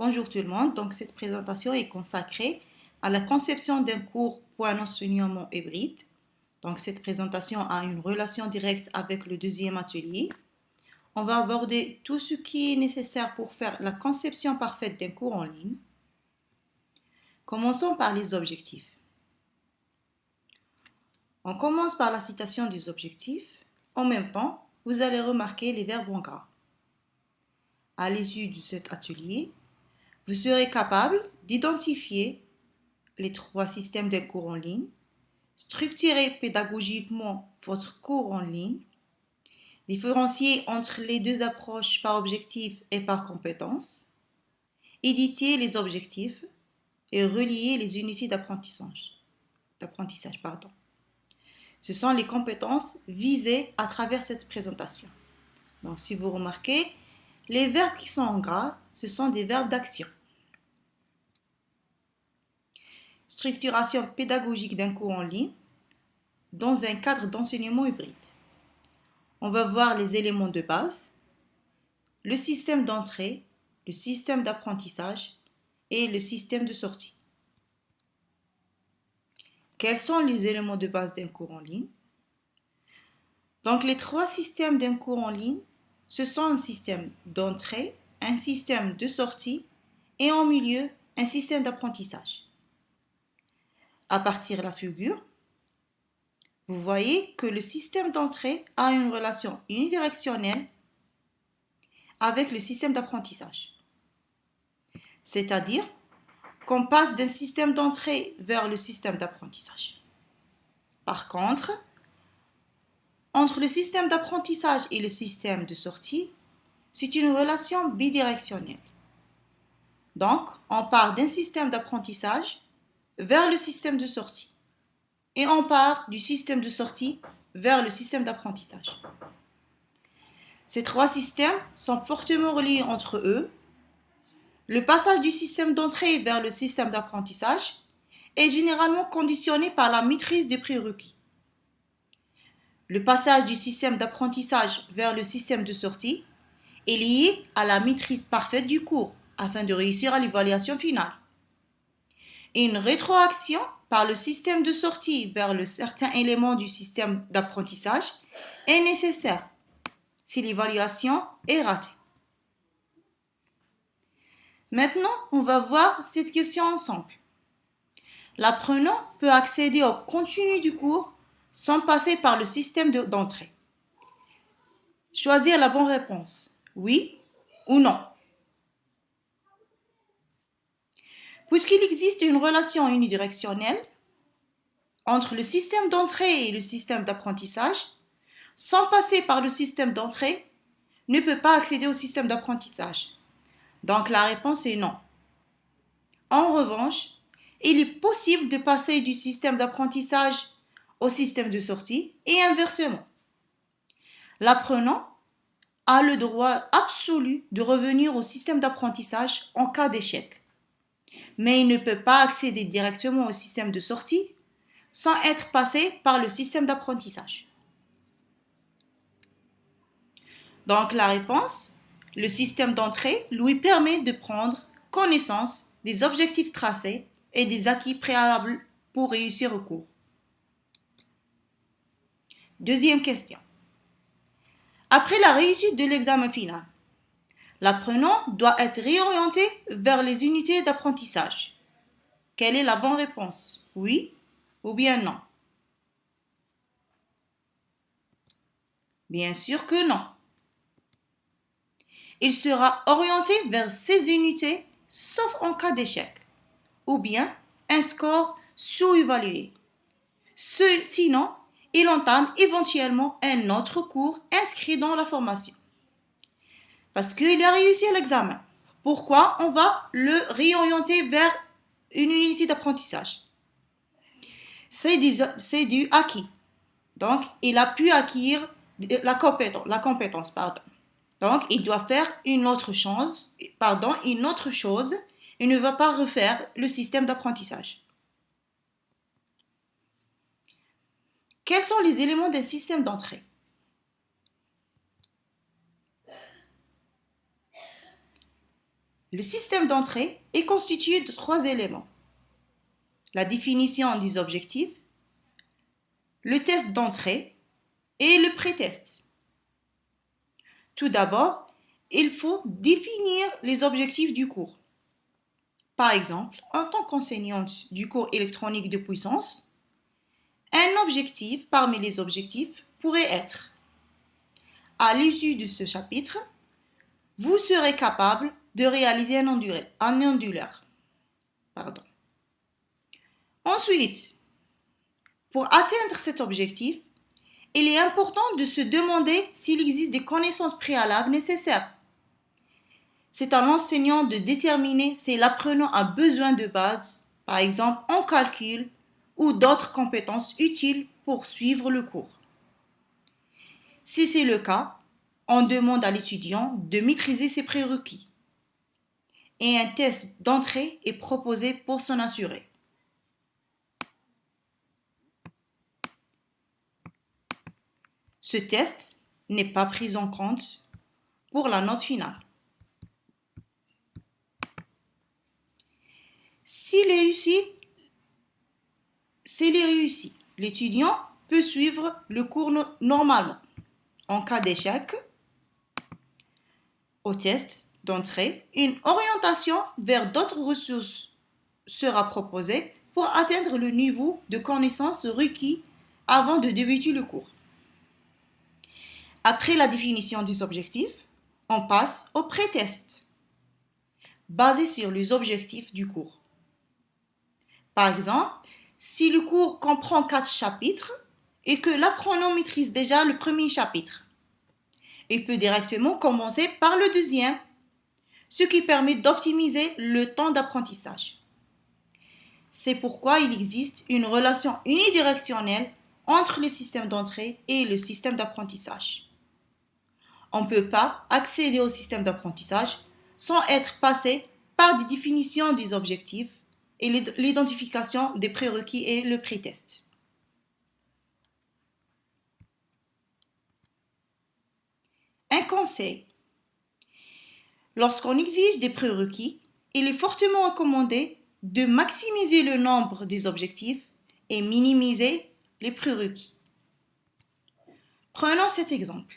Bonjour tout le monde, donc cette présentation est consacrée à la conception d'un cours pour un enseignement hybride. Donc cette présentation a une relation directe avec le deuxième atelier. On va aborder tout ce qui est nécessaire pour faire la conception parfaite d'un cours en ligne. Commençons par les objectifs. On commence par la citation des objectifs. En même temps, vous allez remarquer les verbes en gras. À l'issue de cet atelier, vous serez capable d'identifier les trois systèmes d'un cours en ligne, structurer pédagogiquement votre cours en ligne, différencier entre les deux approches par objectif et par compétence, éditer les objectifs et relier les unités d'apprentissage. Ce sont les compétences visées à travers cette présentation. Donc, si vous remarquez, les verbes qui sont en gras, ce sont des verbes d'action. Structuration pédagogique d'un cours en ligne dans un cadre d'enseignement hybride. On va voir les éléments de base, le système d'entrée, le système d'apprentissage et le système de sortie. Quels sont les éléments de base d'un cours en ligne? Donc, les trois systèmes d'un cours en ligne, ce sont un système d'entrée, un système de sortie et en milieu, un système d'apprentissage. À partir de la figure, vous voyez que le système d'entrée a une relation unidirectionnelle avec le système d'apprentissage. C'est-à-dire qu'on passe d'un système d'entrée vers le système d'apprentissage. Par contre, entre le système d'apprentissage et le système de sortie, c'est une relation bidirectionnelle. Donc, on part d'un système d'apprentissage vers le système de sortie. Et on part du système de sortie vers le système d'apprentissage. Ces trois systèmes sont fortement reliés entre eux. Le passage du système d'entrée vers le système d'apprentissage est généralement conditionné par la maîtrise des prérequis. Le passage du système d'apprentissage vers le système de sortie est lié à la maîtrise parfaite du cours afin de réussir à l'évaluation finale. Et une rétroaction par le système de sortie vers certains éléments du système d'apprentissage est nécessaire si l'évaluation est ratée. Maintenant, on va voir cette question ensemble. L'apprenant peut accéder au contenu du cours sans passer par le système d'entrée. Choisir la bonne réponse, oui ou non. Puisqu'il existe une relation unidirectionnelle entre le système d'entrée et le système d'apprentissage, sans passer par le système d'entrée, ne peut pas accéder au système d'apprentissage. Donc la réponse est non. En revanche, il est possible de passer du système d'apprentissage au système de sortie et inversement. L'apprenant a le droit absolu de revenir au système d'apprentissage en cas d'échec. Mais il ne peut pas accéder directement au système de sortie sans être passé par le système d'apprentissage. Donc la réponse, le système d'entrée lui permet de prendre connaissance des objectifs tracés et des acquis préalables pour réussir au cours. Deuxième question. Après la réussite de l'examen final, l'apprenant doit être réorienté vers les unités d'apprentissage. Quelle est la bonne réponse? Oui ou bien non? Bien sûr que non. Il sera orienté vers ces unités sauf en cas d'échec ou bien un score sous-évalué. Sinon, il entame éventuellement un autre cours inscrit dans la formation. Parce qu'il a réussi à l'examen. Pourquoi on va le réorienter vers une unité d'apprentissage? C'est du acquis. Donc, il a pu acquérir la compétence. Donc, il doit faire une autre chose. Il ne va pas refaire le système d'apprentissage. Quels sont les éléments d'un système d'entrée? Le système d'entrée est constitué de 3 éléments. La définition des objectifs, le test d'entrée et le pré-test. Tout d'abord, il faut définir les objectifs du cours. Par exemple, en tant qu'enseignante du cours électronique de puissance, un objectif parmi les objectifs pourrait être: à l'issue de ce chapitre, vous serez capable de réaliser un onduleur. Ensuite, pour atteindre cet objectif, il est important de se demander s'il existe des connaissances préalables nécessaires. C'est à l'enseignant de déterminer si l'apprenant a besoin de base, par exemple en calcul, ou d'autres compétences utiles pour suivre le cours. Si c'est le cas, on demande à l'étudiant de maîtriser ses prérequis. Et un test d'entrée est proposé pour s'en assurer. Ce test n'est pas pris en compte pour la note finale. S'il est réussi, l'étudiant peut suivre le cours normalement. En cas d'échec au test d'entrée, une orientation vers d'autres ressources sera proposée pour atteindre le niveau de connaissance requis avant de débuter le cours. Après la définition des objectifs, on passe au pré-test, basé sur les objectifs du cours. Par exemple, si le cours comprend 4 chapitres et que l'apprenant maîtrise déjà le premier chapitre, il peut directement commencer par le deuxième, ce qui permet d'optimiser le temps d'apprentissage. C'est pourquoi il existe une relation unidirectionnelle entre le système d'entrée et le système d'apprentissage. On ne peut pas accéder au système d'apprentissage sans être passé par des définitions des objectifs et l'identification des prérequis et le pré-test. Un conseil. Lorsqu'on exige des prérequis, il est fortement recommandé de maximiser le nombre des objectifs et minimiser les prérequis. Prenons cet exemple.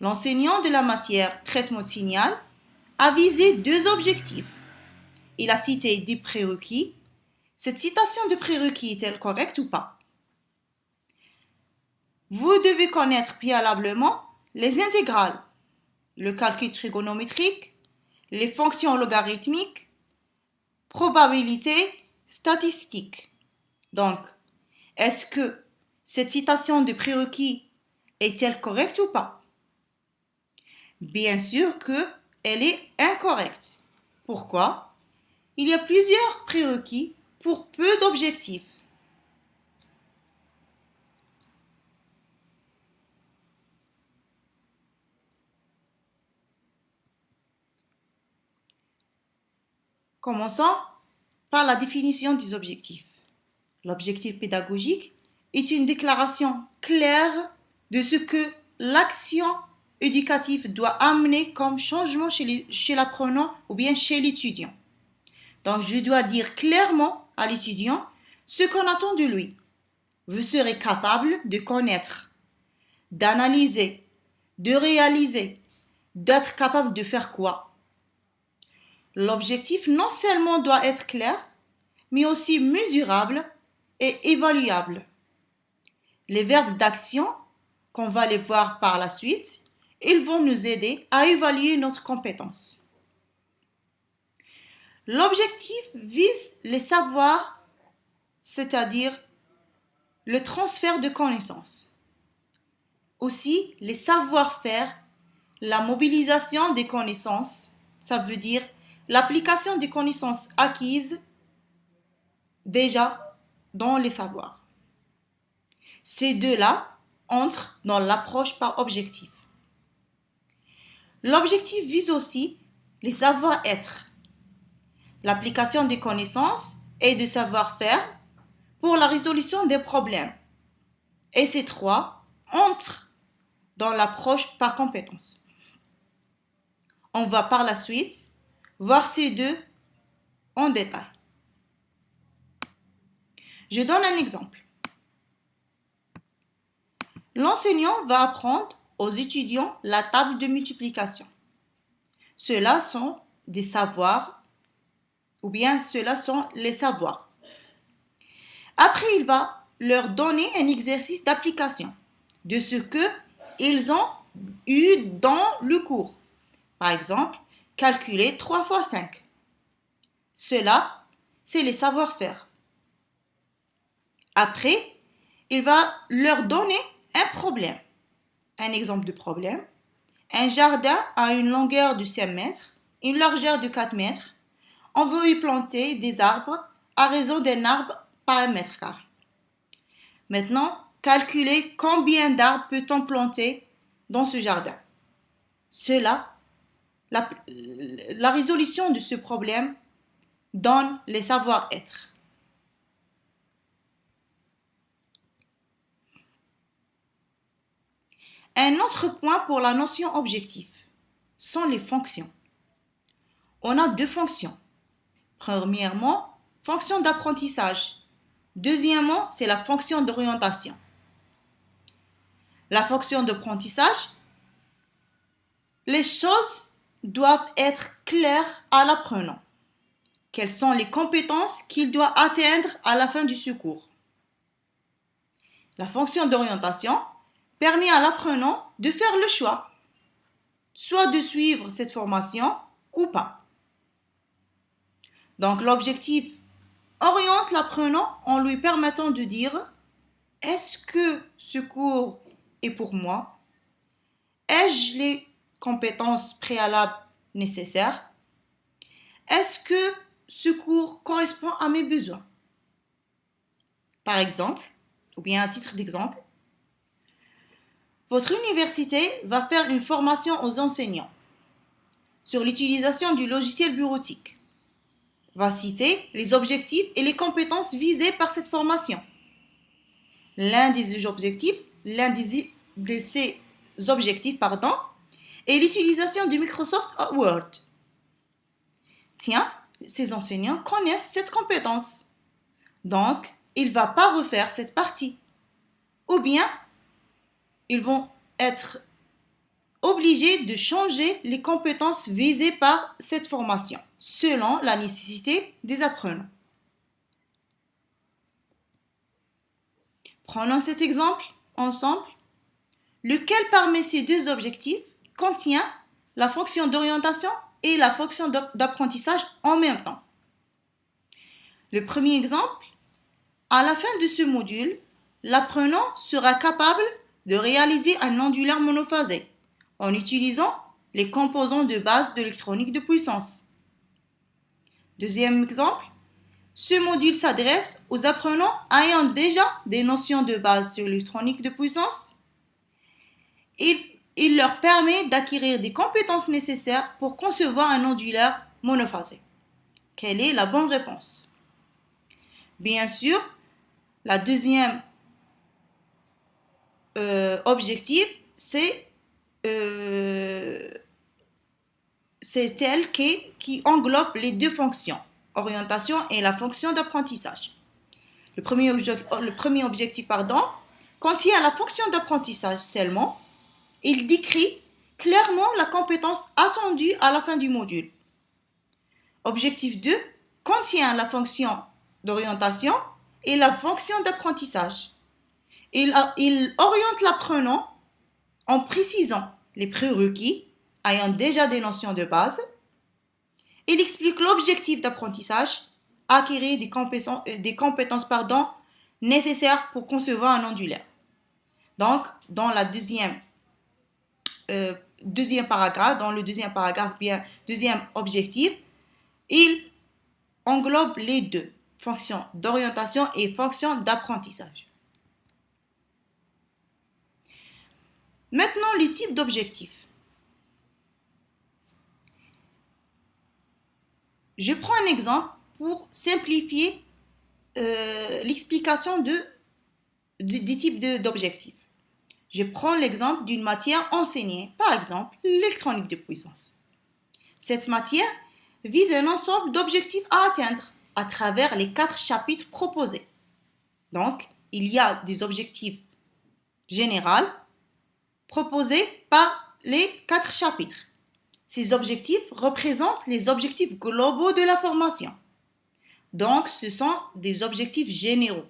L'enseignant de la matière traitement de signal a visé 2 objectifs. Il a cité des prérequis. Cette citation de prérequis est-elle correcte ou pas? Vous devez connaître préalablement les intégrales, le calcul trigonométrique, les fonctions logarithmiques, probabilité, statistiques. Donc, est-ce que cette citation de prérequis est-elle correcte ou pas? Bien sûr qu'elle est incorrecte. Pourquoi? Il y a plusieurs prérequis pour peu d'objectifs. Commençons par la définition des objectifs. L'objectif pédagogique est une déclaration claire de ce que l'action éducative doit amener comme changement chez l'apprenant ou bien chez l'étudiant. Donc, je dois dire clairement à l'étudiant ce qu'on attend de lui. Vous serez capable de connaître, d'analyser, de réaliser, d'être capable de faire quoi? L'objectif non seulement doit être clair, mais aussi mesurable et évaluable. Les verbes d'action, qu'on va les voir par la suite, ils vont nous aider à évaluer notre compétence. L'objectif vise les savoirs, c'est-à-dire le transfert de connaissances. Aussi, les savoir-faire, la mobilisation des connaissances, ça veut dire l'application des connaissances acquises déjà dans les savoirs. Ces deux-là entrent dans l'approche par objectif. L'objectif vise aussi les savoir-être, l'application des connaissances et du savoir-faire pour la résolution des problèmes. Et ces 3 entrent dans l'approche par compétence. On va par la suite voir ces deux en détail. Je donne un exemple. L'enseignant va apprendre aux étudiants la table de multiplication. Ceux-là sont des savoirs, ou bien ceux-là sont les savoirs. Après, il va leur donner un exercice d'application de ce qu'ils ont eu dans le cours. Par exemple, calculer 3 fois 5. Cela, c'est les savoir-faire. Après, il va leur donner un problème. Un exemple de problème. Un jardin a une longueur de 5 mètres, une largeur de 4 mètres. On veut y planter des arbres à raison d'un arbre par 1 mètre carré. Maintenant, calculez combien d'arbres peut-on planter dans ce jardin. Cela, la résolution de ce problème donne les savoir-être. Un autre point pour la notion objectif sont les fonctions. On a deux fonctions. Premièrement, fonction d'apprentissage. Deuxièmement, c'est la fonction d'orientation. La fonction d'apprentissage, les choses doivent être claires à l'apprenant. Quelles sont les compétences qu'il doit atteindre à la fin du cours? La fonction d'orientation permet à l'apprenant de faire le choix, soit de suivre cette formation ou pas. Donc l'objectif oriente l'apprenant en lui permettant de dire: est-ce que ce cours est pour moi? Ai-je les compétences préalables nécessaires? Est-ce que ce cours correspond à mes besoins? Par exemple, ou bien à titre d'exemple, votre université va faire une formation aux enseignants sur l'utilisation du logiciel bureautique. Va citer les objectifs et les compétences visées par cette formation. L'un de ces objectifs est l'utilisation de Microsoft Word. Tiens, ces enseignants connaissent cette compétence. Donc, il ne va pas refaire cette partie. Ou bien, ils vont être obligés de changer les compétences visées par cette formation, selon la nécessité des apprenants. Prenons cet exemple ensemble. Lequel parmi ces deux objectifs contient la fonction d'orientation et la fonction d'apprentissage en même temps? Le premier exemple, à la fin de ce module, l'apprenant sera capable de réaliser un ondulaire monophasé en utilisant les composants de base de l'électronique de puissance. Deuxième exemple, ce module s'adresse aux apprenants ayant déjà des notions de base sur l'électronique de puissance. Il leur permet d'acquérir des compétences nécessaires pour concevoir un ondulaire monophasé. Quelle est la bonne réponse? Bien sûr, la deuxième objectif, c'est elle qui englobe les deux fonctions, orientation et la fonction d'apprentissage. Le premier objectif contient la fonction d'apprentissage seulement. Il décrit clairement la compétence attendue à la fin du module. Objectif 2 contient la fonction d'orientation et la fonction d'apprentissage. Il oriente l'apprenant en précisant les prérequis ayant déjà des notions de base. Il explique l'objectif d'apprentissage, acquérir des compétences nécessaires pour concevoir un ondulaire. Donc, dans le deuxième paragraphe, bien deuxième objectif, il englobe les deux, fonction d'orientation et fonction d'apprentissage. Maintenant, les types d'objectifs. Je prends un exemple pour simplifier l'explication des types d'objectifs. Je prends l'exemple d'une matière enseignée, par exemple l'électronique de puissance. Cette matière vise un ensemble d'objectifs à atteindre à travers les 4 chapitres proposés. Donc, il y a des objectifs généraux proposés par les 4 chapitres. Ces objectifs représentent les objectifs globaux de la formation. Donc, ce sont des objectifs généraux.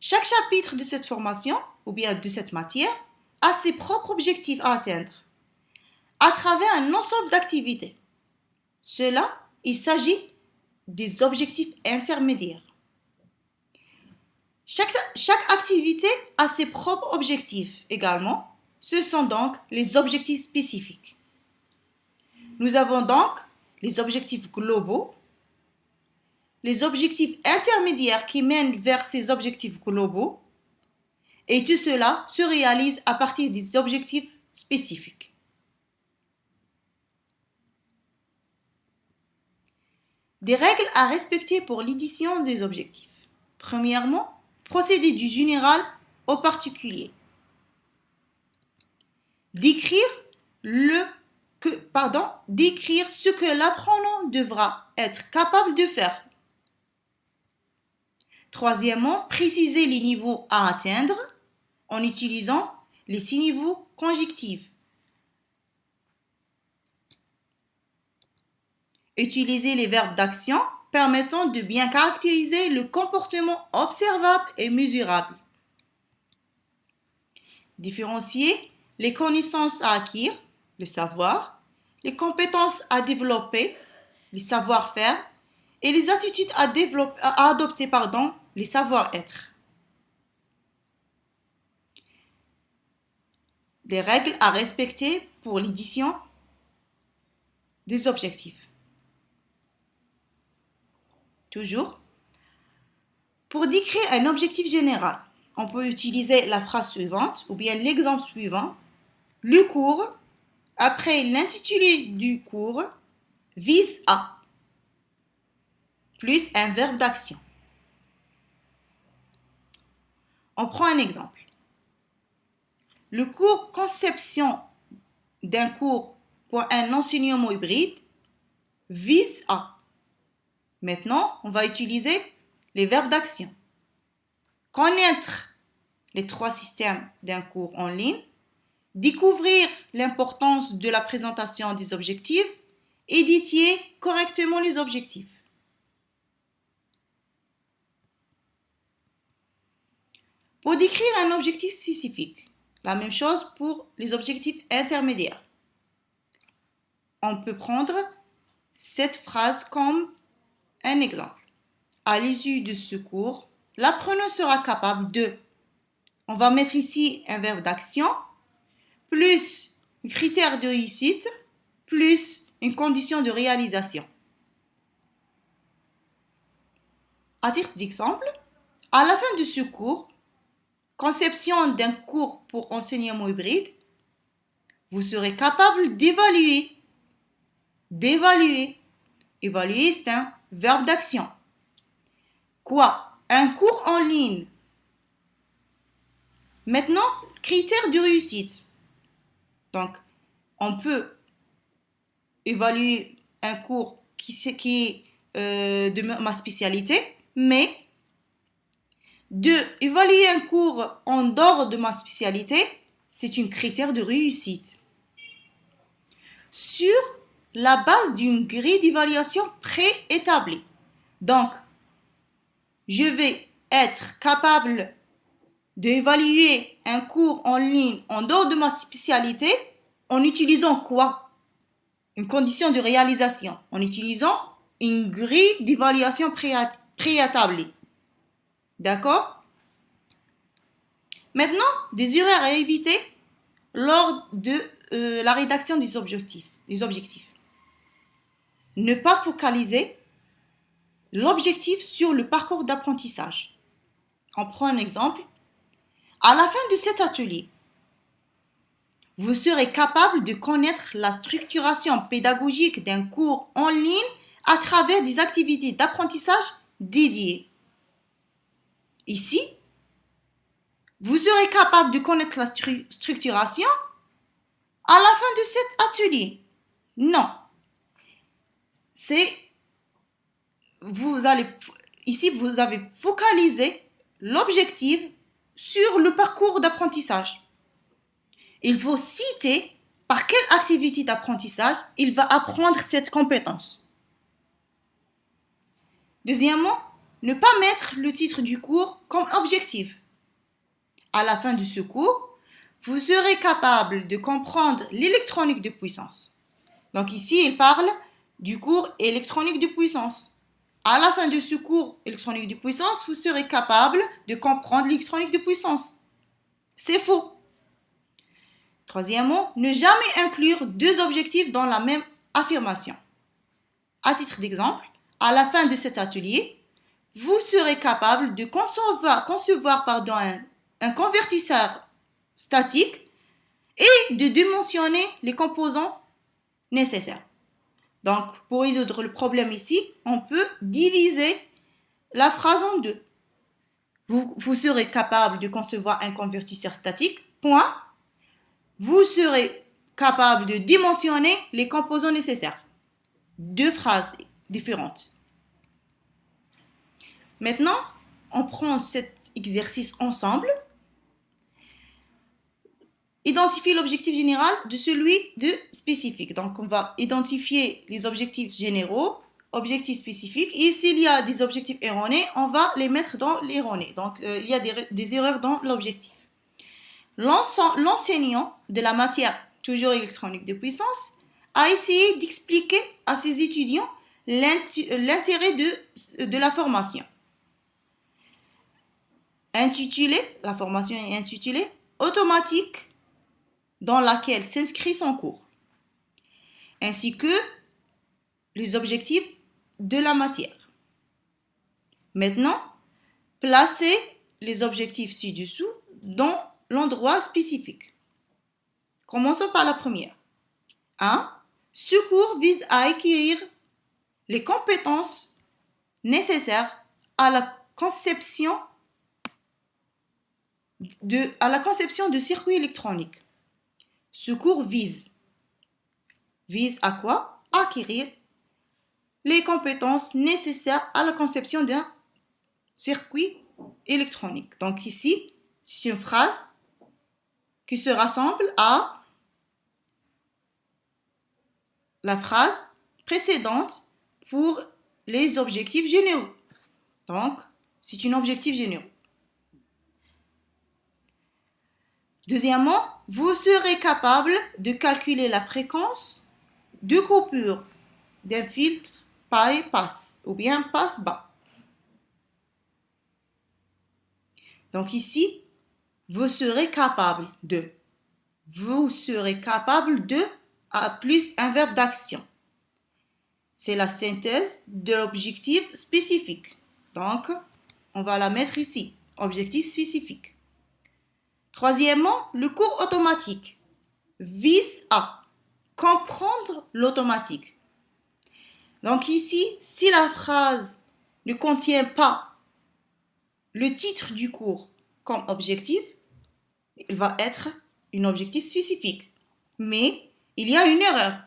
Chaque chapitre de cette formation, ou bien de cette matière, a ses propres objectifs à atteindre à travers un ensemble d'activités. Cela, il s'agit des objectifs intermédiaires. Chaque activité a ses propres objectifs également. Ce sont donc les objectifs spécifiques. Nous avons donc les objectifs globaux, les objectifs intermédiaires qui mènent vers ces objectifs globaux, et tout cela se réalise à partir des objectifs spécifiques. Des règles à respecter pour l'édition des objectifs. Premièrement, procéder du général au particulier. Décrire ce que l'apprenant devra être capable de faire. Troisièmement, préciser les niveaux à atteindre en utilisant les 6 niveaux conjonctifs. Utiliser les verbes d'action permettant de bien caractériser le comportement observable et mesurable. Différencier les connaissances à acquérir, les savoirs, les compétences à développer, les savoir-faire, et les attitudes à adopter, les savoir-être. Des règles à respecter pour l'édition des objectifs. Toujours. Pour décrire un objectif général, on peut utiliser la phrase suivante ou bien l'exemple suivant. Le cours, après l'intitulé du cours, vise à plus un verbe d'action. On prend un exemple. Le cours conception d'un cours pour un enseignement hybride vise à. Maintenant, on va utiliser les verbes d'action. Connaître les 3 systèmes d'un cours en ligne, découvrir l'importance de la présentation des objectifs, éditer correctement les objectifs. Pour décrire un objectif spécifique, la même chose pour les objectifs intermédiaires. On peut prendre cette phrase comme un exemple. À l'issue de ce cours, l'apprenant sera capable de. On va mettre ici un verbe d'action, plus un critère de réussite, plus une condition de réalisation. À titre d'exemple, à la fin de ce cours, conception d'un cours pour enseignement hybride, vous serez capable d'évaluer. Évaluer, c'est un verbe d'action. Quoi? Un cours en ligne. Maintenant, critères de réussite. Donc, on peut évaluer un cours qui est de ma spécialité, mais évaluer un cours en dehors de ma spécialité, c'est un critère de réussite. Sur la base d'une grille d'évaluation préétablie. Donc, je vais être capable d'évaluer un cours en ligne en dehors de ma spécialité en utilisant quoi? Une condition de réalisation, en utilisant une grille d'évaluation préétablie. D'accord? Maintenant, des erreurs à éviter lors de la rédaction des objectifs. Ne pas focaliser l'objectif sur le parcours d'apprentissage. On prend un exemple. À la fin de cet atelier, vous serez capable de connaître la structuration pédagogique d'un cours en ligne à travers des activités d'apprentissage dédiées. Ici, vous serez capable de connaître la structuration à la fin de cet atelier. Non. ici, vous avez focalisé l'objectif sur le parcours d'apprentissage. Il faut citer par quelle activité d'apprentissage il va apprendre cette compétence. Deuxièmement, ne pas mettre le titre du cours comme objectif. À la fin de ce cours, vous serez capable de comprendre l'électronique de puissance. Donc ici, il parle du cours électronique de puissance. À la fin de ce cours électronique de puissance, vous serez capable de comprendre l'électronique de puissance. C'est faux. Troisièmement, ne jamais inclure deux objectifs dans la même affirmation. À titre d'exemple, à la fin de cet atelier, vous serez capable de concevoir un convertisseur statique et de dimensionner les composants nécessaires. Donc, pour résoudre le problème ici, on peut diviser la phrase en deux. Vous serez capable de concevoir un convertisseur statique, point. Vous serez capable de dimensionner les composants nécessaires. Deux phrases différentes. Maintenant, on prend cet exercice ensemble. Identifier l'objectif général de celui de spécifique. Donc, on va identifier les objectifs généraux, objectifs spécifiques. Et s'il y a des objectifs erronés, on va les mettre dans l'erroné. Donc, il y a des erreurs dans l'objectif. L'enseignant de la matière, toujours électronique de puissance, a essayé d'expliquer à ses étudiants l'intérêt de la formation. La formation est intitulée « Automatique » dans laquelle s'inscrit son cours, ainsi que les objectifs de la matière. Maintenant, placez les objectifs ci-dessous dans l'endroit spécifique. Commençons par la première. 1. Ce cours vise à acquérir les compétences nécessaires à la conception de circuits électroniques. Ce cours vise à quoi? Acquérir les compétences nécessaires à la conception d'un circuit électronique. Donc ici, c'est une phrase qui se rassemble à la phrase précédente pour les objectifs généraux. Donc, c'est un objectif général. Deuxièmement, vous serez capable de calculer la fréquence de coupure d'un filtre passe ou bien passe-bas. Donc ici, vous serez capable de plus un verbe d'action. C'est la synthèse de l'objectif spécifique. Donc, on va la mettre ici, objectif spécifique. Troisièmement, le cours automatique vise à comprendre l'automatique. Donc ici, si la phrase ne contient pas le titre du cours comme objectif, il va être un objectif spécifique. Mais il y a une erreur.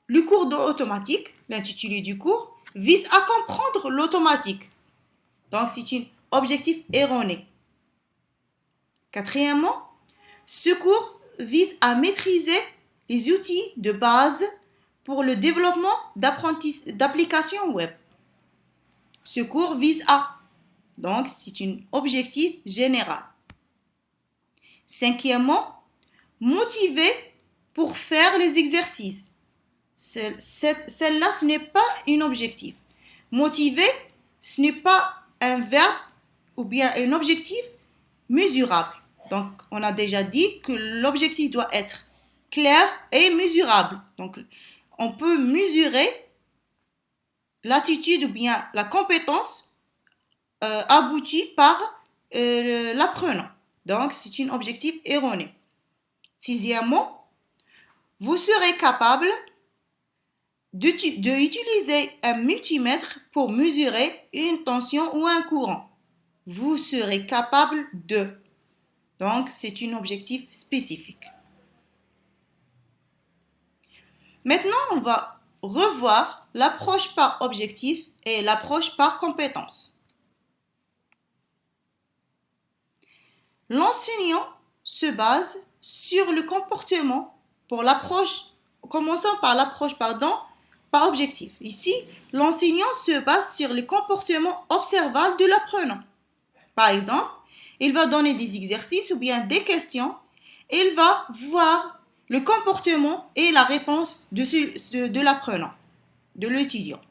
Le cours d'automatique, l'intitulé du cours, vise à comprendre l'automatique. Donc c'est un objectif erroné. Quatrièmement, ce cours vise à maîtriser les outils de base pour le développement d'applications web. Ce cours vise à. Donc, c'est un objectif général. Cinquièmement, motiver pour faire les exercices. Celle-là, ce n'est pas un objectif. Motiver, ce n'est pas un verbe ou bien un objectif mesurable. Donc, on a déjà dit que l'objectif doit être clair et mesurable. Donc, on peut mesurer l'attitude ou bien la compétence aboutie par l'apprenant. Donc, c'est un objectif erroné. Sixièmement, vous serez capable d'utiliser un multimètre pour mesurer une tension ou un courant. Vous serez capable de. Donc, c'est un objectif spécifique. Maintenant, on va revoir l'approche par objectif et l'approche par compétence. L'enseignant se base sur le comportement pour l'approche, commençons par l'approche par objectif. Ici, l'enseignant se base sur le comportement observable de l'apprenant. Par exemple, il va donner des exercices ou bien des questions et il va voir le comportement et la réponse de l'apprenant, de l'étudiant.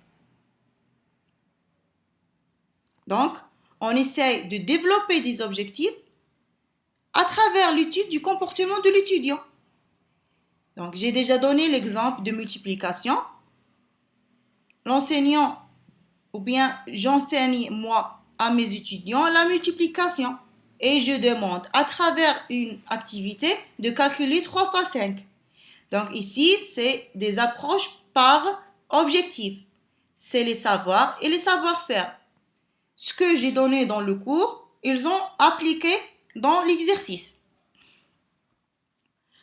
Donc, on essaie de développer des objectifs à travers l'étude du comportement de l'étudiant. Donc, j'ai déjà donné l'exemple de multiplication. L'enseignant, ou bien j'enseigne moi à mes étudiants la multiplication. Et je demande à travers une activité de calculer 3 fois 5. Donc ici, c'est des approches par objectif. C'est les savoirs et les savoir-faire. Ce que j'ai donné dans le cours, ils ont appliqué dans l'exercice.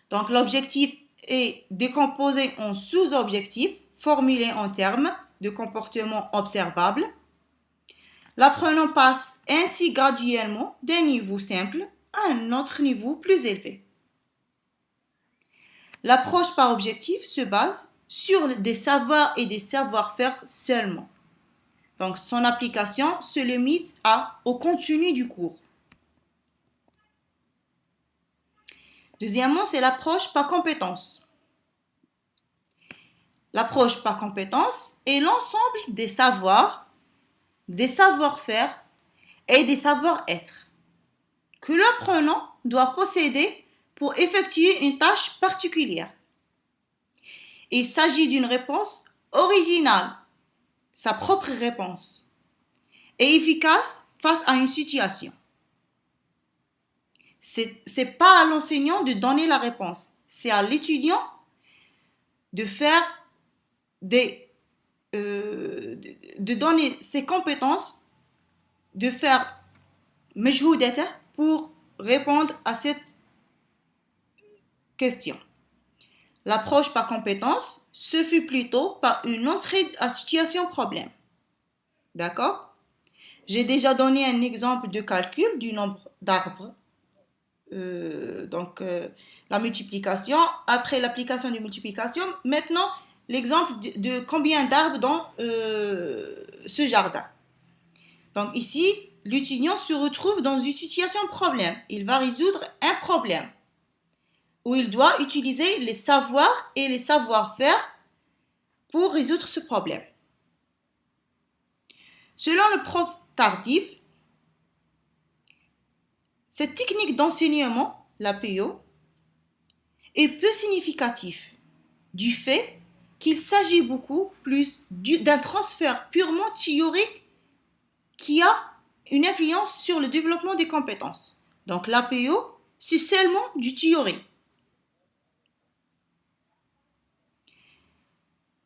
Donc l'objectif est décomposé en sous-objectifs formulés en termes de comportement observable. L'apprenant passe ainsi graduellement d'un niveau simple à un autre niveau plus élevé. L'approche par objectif se base sur des savoirs et des savoir-faire seulement. Donc son application se limite au contenu du cours. Deuxièmement, c'est l'approche par compétence. L'approche par compétence est l'ensemble des savoirs, des savoir-faire et des savoir-être que l'apprenant doit posséder pour effectuer une tâche particulière. Il s'agit d'une réponse originale, sa propre réponse, et efficace face à une situation. C'est pas à l'enseignant de donner la réponse, c'est à l'étudiant de faire de donner ses compétences, de faire مجهوداته pour répondre à cette question. L'approche par compétence se fait plutôt par une entrée à situation problème. D'accord? J'ai déjà donné un exemple de calcul du nombre d'arbres. La multiplication, après l'application de multiplication, maintenant l'exemple de combien d'arbres dans ce jardin. Donc ici, l'étudiant se retrouve dans une situation problème. Il va résoudre un problème où il doit utiliser les savoirs et les savoir-faire pour résoudre ce problème. Selon le prof Tardif, cette technique d'enseignement, l'APO, est peu significative du fait qu'il s'agit beaucoup plus d'un transfert purement théorique qui a une influence sur le développement des compétences. Donc l'APO, c'est seulement du théorie.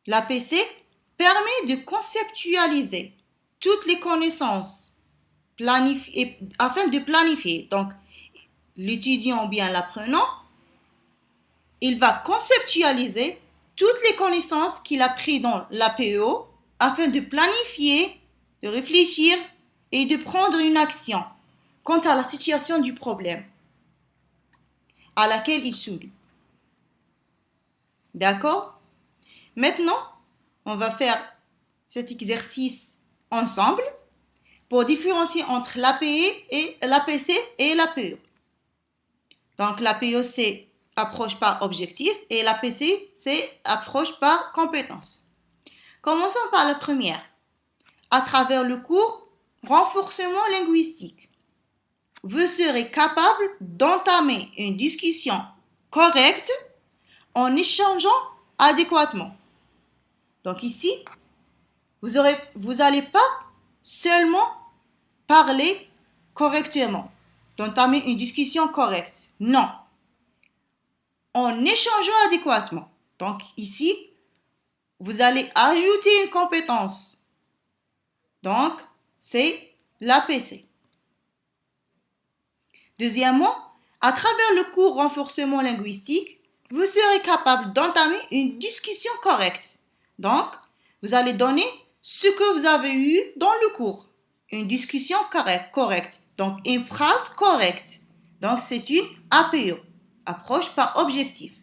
L'APC permet de conceptualiser toutes les connaissances afin de planifier. Donc, l'étudiant ou bien l'apprenant, il va conceptualiser toutes les connaissances qu'il a prises dans l'APO afin de planifier, de réfléchir et de prendre une action quant à la situation du problème à laquelle il subit. D'accord? Maintenant, on va faire cet exercice ensemble pour différencier entre l'APC et l'APO. Donc, l'APO, c'est approche par objectif et l'APC, c'est approche par compétence. Commençons par la première. À travers le cours renforcement linguistique, vous serez capable d'entamer une discussion correcte en échangeant adéquatement. Donc ici, vous n'allez pas seulement parler correctement, d'entamer une discussion correcte. Non. En échangeant adéquatement. Donc ici, vous allez ajouter une compétence. Donc, c'est l'APC. Deuxièmement, à travers le cours renforcement linguistique, vous serez capable d'entamer une discussion correcte Donc, vous allez donner ce que vous avez eu dans le cours. Une discussion correcte. Donc, une phrase correcte. Donc, c'est une APO, approche par objectif.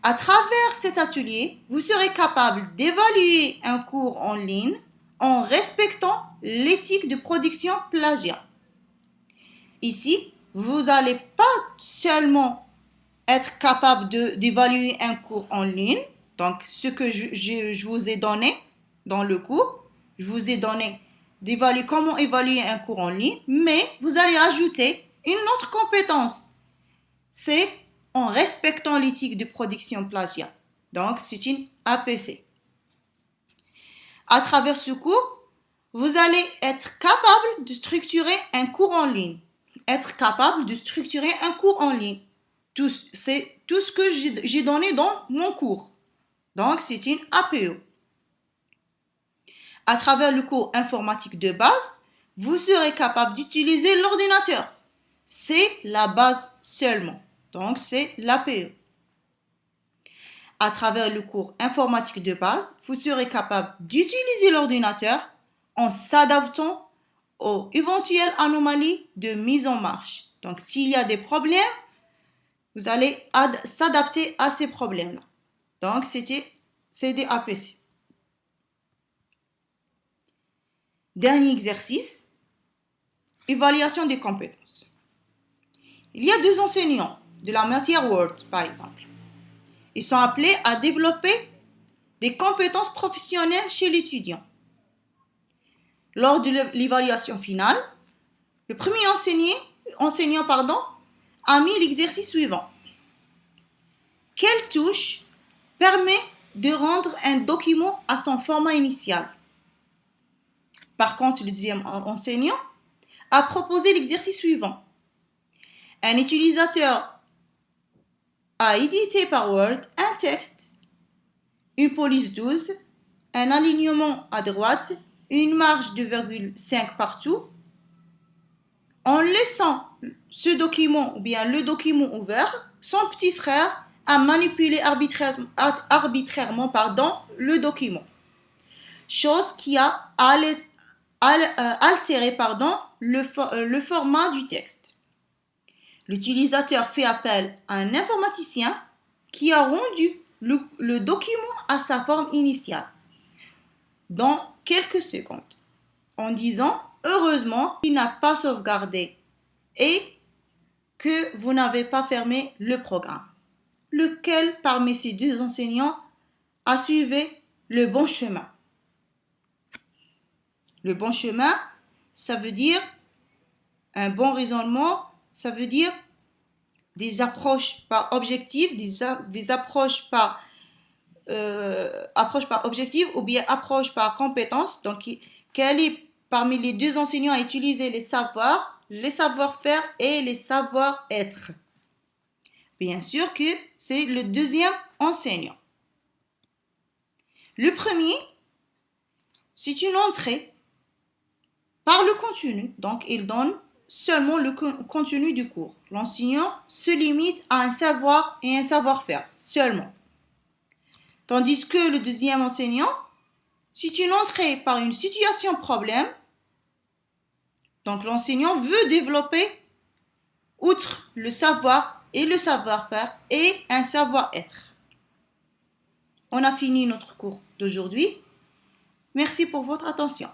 À travers cet atelier, vous serez capable d'évaluer un cours en ligne en respectant l'éthique de production plagiat. Ici, vous n'allez pas seulement être capable d'évaluer un cours en ligne, donc ce que je vous ai donné dans le cours, je vous ai donné d'évaluer comment évaluer un cours en ligne, mais vous allez ajouter une autre compétence, c'est en respectant l'éthique de production plagiat. Donc, c'est une APC. À travers ce cours, vous allez être capable de structurer un cours en ligne. Être capable de structurer un cours en ligne. C'est tout ce que j'ai donné dans mon cours. Donc, c'est une APO. À travers le cours informatique de base, vous serez capable d'utiliser l'ordinateur. C'est la base seulement. Donc, c'est l'APO. À travers le cours informatique de base, vous serez capable d'utiliser l'ordinateur en s'adaptant aux éventuelles anomalies de mise en marche. Donc, s'il y a des problèmes, vous allez s'adapter à ces problèmes-là. Donc, c'est des APC. Dernier exercice, évaluation des compétences. Il y a 2 enseignants de la matière Word, par exemple. Ils sont appelés à développer des compétences professionnelles chez l'étudiant. Lors de l'évaluation finale, le premier enseignant a mis l'exercice suivant. Quelle touche permet de rendre un document à son format initial? Par contre, le deuxième enseignant a proposé l'exercice suivant. Un utilisateur a édité par Word un texte, une police 12, un alignement à droite, une marge de virgule 5 partout. En laissant ce document ou bien le document ouvert, son petit frère a manipulé arbitrairement le document. Chose qui a altéré le format du texte. L'utilisateur fait appel à un informaticien qui a rendu le document à sa forme initiale dans quelques secondes en disant heureusement il n'a pas sauvegardé et que vous n'avez pas fermé le programme. Lequel parmi ces 2 enseignants a suivi le bon chemin? Le bon chemin, ça veut dire un bon raisonnement, ça veut dire des approches par objectif, des approches par objectif ou bien approche par compétence. Donc, quel est parmi les 2 enseignants à utiliser les savoirs, les savoir-faire et les savoir-être? Bien sûr que c'est le deuxième enseignant. Le premier, c'est une entrée par le contenu. Donc, il donne seulement le contenu du cours. L'enseignant se limite à un savoir et un savoir-faire seulement. Tandis que le deuxième enseignant, c'est une entrée par une situation problème. Donc, l'enseignant veut développer, outre le savoir et le savoir-faire, et un savoir-être. On a fini notre cours d'aujourd'hui. Merci pour votre attention.